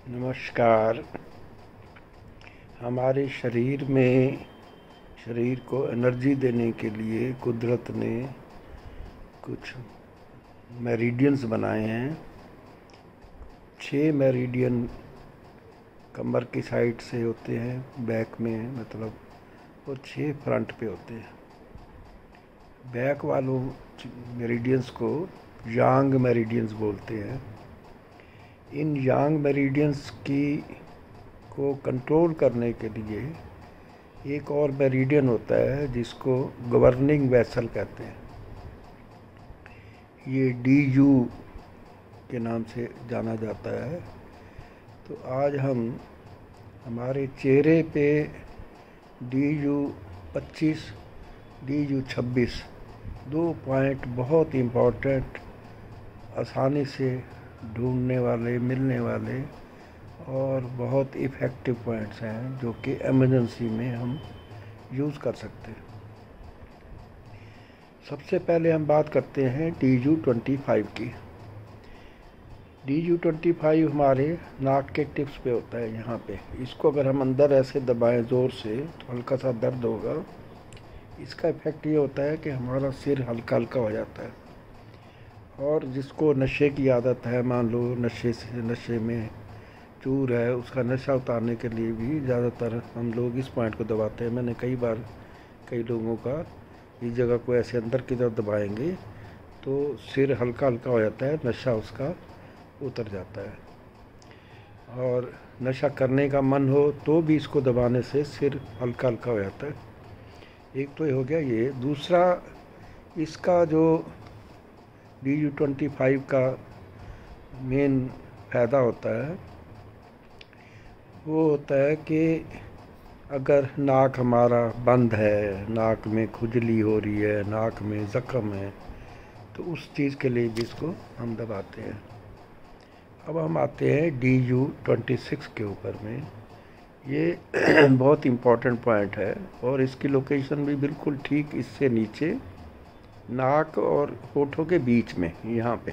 नमस्कार। हमारे शरीर को एनर्जी देने के लिए कुदरत ने कुछ मेरिडियंस बनाए हैं। 6 मेरिडियन कमर की साइड से होते हैं, बैक में मतलब, और 6 फ्रंट पे होते हैं। बैक वालों मेरिडियंस को यांग मेरिडियंस बोलते हैं। इन यांग मेरिडियंस की को कंट्रोल करने के लिए एक और मेरिडियन होता है जिसको गवर्निंग वेसल कहते हैं। ये DU के नाम से जाना जाता है। तो आज हम हमारे चेहरे पे DU 25, DU 26 दो पॉइंट बहुत इम्पोर्टेंट, आसानी से ढूंढने वाले, मिलने वाले और बहुत इफ़ेक्टिव पॉइंट्स हैं जो कि एमरजेंसी में हम यूज़ कर सकते हैं। सबसे पहले हम बात करते हैं DU 25 की। DU 25 हमारे नाक के टिप्स पे होता है, यहाँ पे। इसको अगर हम अंदर ऐसे दबाएं ज़ोर से तो हल्का सा दर्द होगा। इसका इफ़ेक्ट ये होता है कि हमारा सिर हल्का हल्का हो जाता है। और जिसको नशे की आदत है, मान लो नशे में चूर है, उसका नशा उतारने के लिए भी ज़्यादातर हम लोग इस पॉइंट को दबाते हैं। मैंने कई बार कई लोगों का इस जगह को ऐसे अंदर की तरफ दबाएंगे तो सिर हल्का हल्का हो जाता है, नशा उसका उतर जाता है। और नशा करने का मन हो तो भी इसको दबाने से सिर हल्का हल्का हो जाता है। एक तो ये हो गया ये। दूसरा, इसका जो DU 25 का मेन फ़ायदा होता है वो होता है कि अगर नाक हमारा बंद है, नाक में खुजली हो रही है, नाक में ज़ख्म है, तो उस चीज़ के लिए भी इसको हम दबाते हैं। अब हम आते हैं DU 26 के ऊपर में। ये बहुत इम्पोर्टेंट पॉइंट है और इसकी लोकेशन भी बिल्कुल ठीक इससे नीचे, नाक और होठों के बीच में, यहाँ पे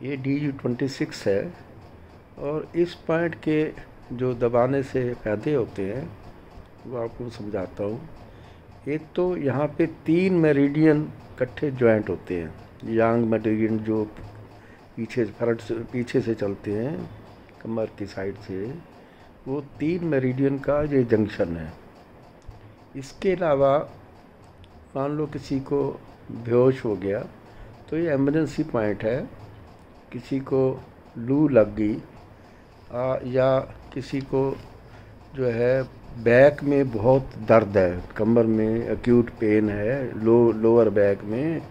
ये DU 26 है। और इस पॉइंट के जो दबाने से फ़ायदे होते हैं वो आपको समझाता हूँ। एक तो यहाँ पे 3 मेरिडियन इकट्ठे जॉइंट होते हैं। यांग मेरिडियन जो पीछे से चलते हैं कमर की साइड से, वो 3 मेरिडियन का ये जंक्शन है। इसके अलावा मान लो किसी को बेहोश हो गया तो ये इमरजेंसी पॉइंट है। किसी को लू लग गई या किसी को जो है बैक में बहुत दर्द है, कमर में एक्यूट पेन है, लोअर बैक में,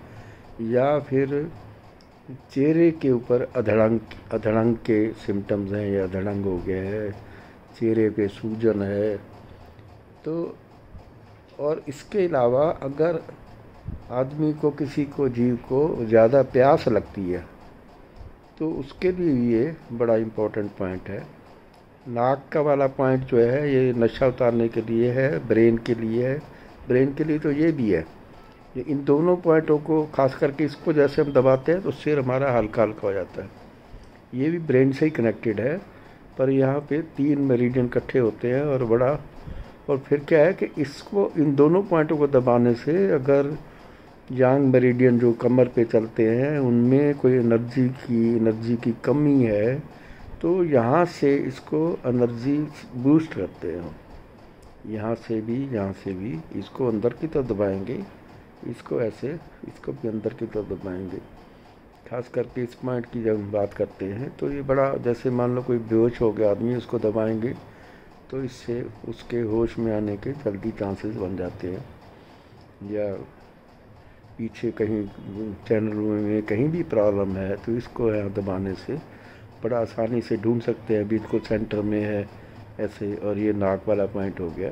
या फिर चेहरे के ऊपर अधड़ंग के सिम्टम्स हैं, या अधड़ंग हो गया है, चेहरे पे सूजन है, तो और इसके अलावा अगर आदमी को, किसी को, जीव को ज़्यादा प्यास लगती है तो उसके लिए ये बड़ा इम्पोर्टेंट पॉइंट है। नाक का वाला पॉइंट जो है ये नशा उतारने के लिए है, ब्रेन के लिए है। ब्रेन के लिए तो ये भी है। ये इन दोनों पॉइंटों को, खास करके इसको जैसे हम दबाते हैं तो सिर हमारा हल्का हल्का हो जाता है। ये भी ब्रेन से ही कनेक्टेड है, पर यहाँ पे 3 मेरिडियन इकट्ठे होते हैं और बड़ा। और फिर क्या है कि इसको, इन दोनों पॉइंटों को दबाने से अगर यांग मेरिडियन जो कमर पे चलते हैं उनमें कोई एनर्जी की कमी है तो यहाँ से इसको एनर्जी बूस्ट करते हैं। यहाँ से भी इसको अंदर की तरफ दबाएंगे, इसको ऐसे, इसको भी अंदर की तरफ दबाएंगे। खास करके इस पॉइंट की जब हम बात करते हैं तो ये बड़ा, जैसे मान लो कोई बेहोश हो गया आदमी, उसको दबाएंगे तो इससे उसके होश में आने के जल्दी चांसेस बन जाते हैं। या पीछे कहीं चैनल में कहीं भी प्रॉब्लम है तो इसको यहाँ दबाने से बड़ा आसानी से ढूंढ सकते हैं। बिल्कुल सेंटर में है ऐसे। और ये नाक वाला पॉइंट हो गया।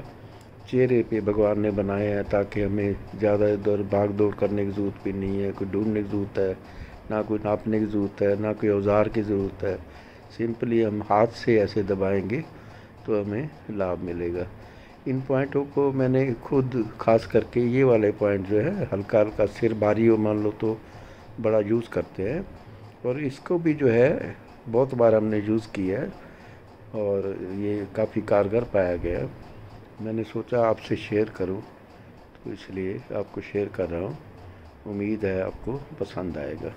चेहरे पे भगवान ने बनाया है ताकि हमें ज़्यादा इधर भाग दौड़ करने की ज़रूरत भी नहीं है, कोई ढूंढने की ज़रूरत है ना, कोई नापने की ज़रूरत है ना, कोई औजार की ज़रूरत है। सिंपली हम हाथ से ऐसे दबाएंगे तो हमें लाभ मिलेगा। इन पॉइंटों को मैंने खुद, खास करके ये वाले पॉइंट जो है, हल्का हल्का सिर भारी हो मान लो तो बड़ा यूज़ करते हैं। और इसको भी जो है बहुत बार हमने यूज़ किया है और ये काफ़ी कारगर पाया गया। मैंने सोचा आपसे शेयर करूं, तो इसलिए आपको शेयर कर रहा हूं। उम्मीद है आपको पसंद आएगा।